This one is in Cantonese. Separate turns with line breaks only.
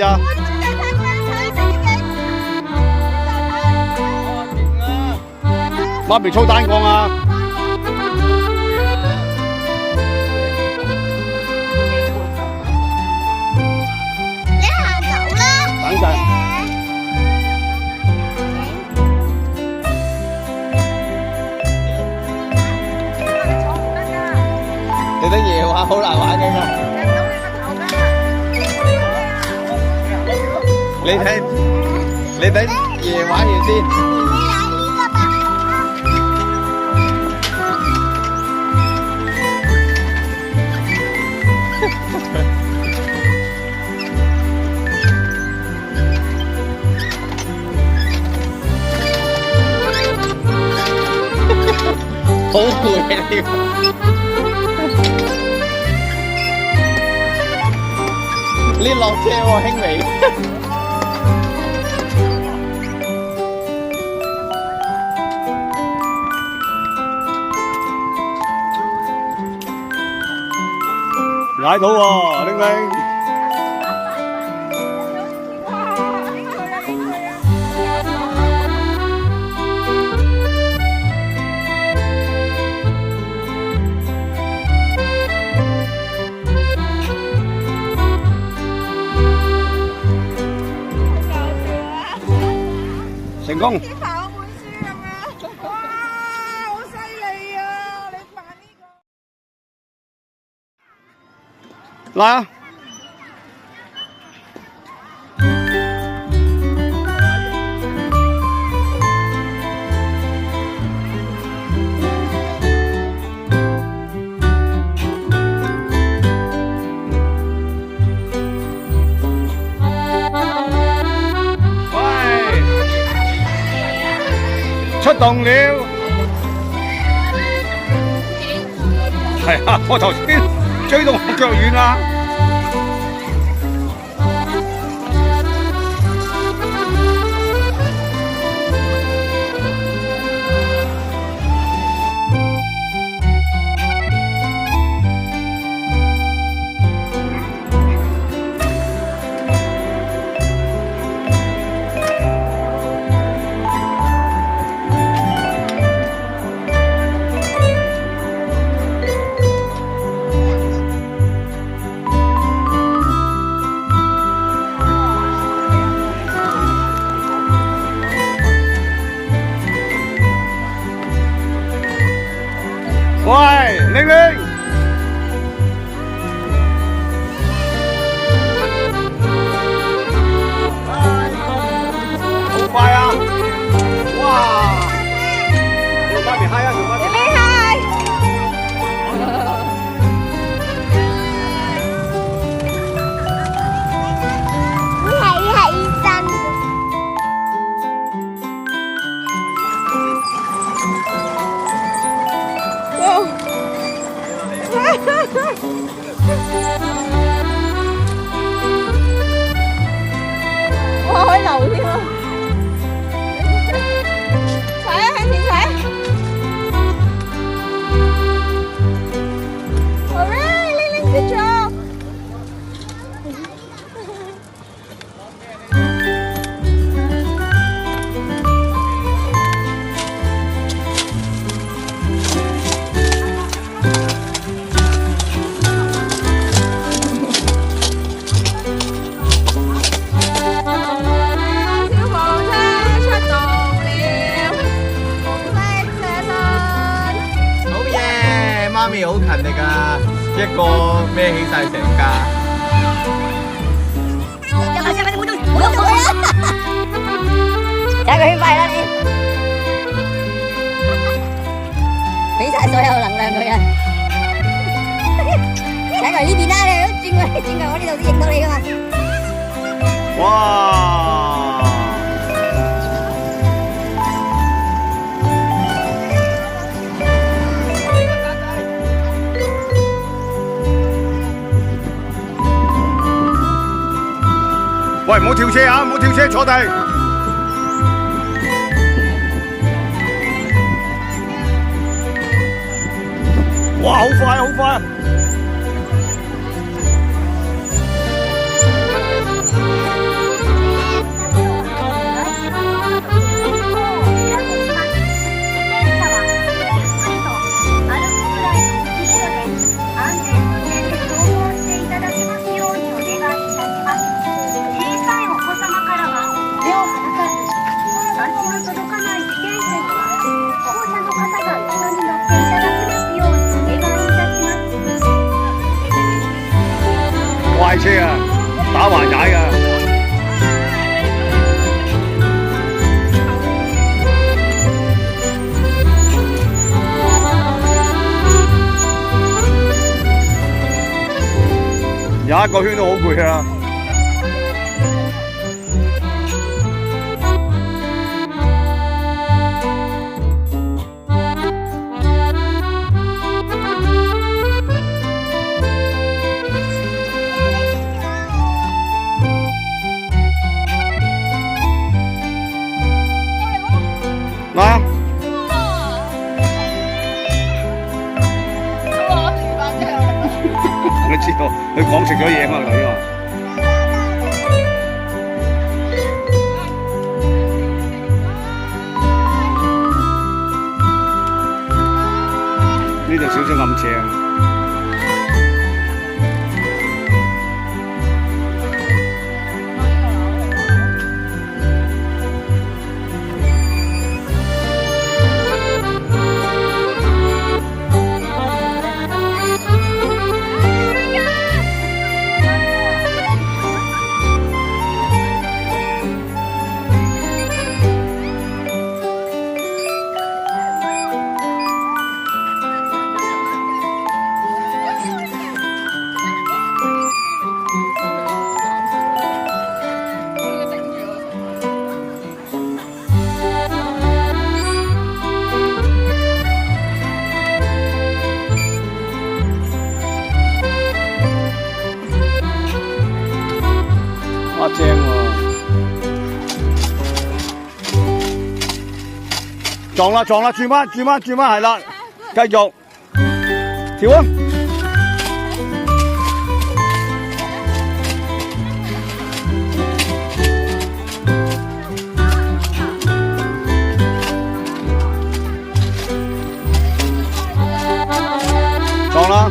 咋？媽咪操單槓啊！
你行走啦！
等陣。你啲夜話好難玩嘅嘛？你等夜玩完先。好攰啊！呢個呢落車喎，輕微。踩到喎，玲玲。成功！
跑本書咁樣，哇，好犀利啊！你扮呢個。
嚟啊！出動了，係啊！我頭先追到我腳軟啦。喂，玲玲，好快啊！哇，同媽咪嗨啊，同媽咪嗨！
哇，可以流添啊！踩啊，向前踩！Alright，玲玲 good job。
媽咪好勤力啊，一個孭起晒成家。
踩個圈快啦你！俾晒所有能量佢啊！踩過嚟呢邊啦，你轉過我呢度先影到你噶嘛！
哇！喂，唔好跳車啊！唔好跳車，坐地。哇，好快，好快！車啊，打橫踩啊！有一個圈都好攰啊！啊！我知道佢講食咗嘢嘛，頭先話。呢度少少暗斜啊！哇，正喎！撞啦撞啦，轉彎轉彎轉彎，係啦，繼續跳啊！撞啦！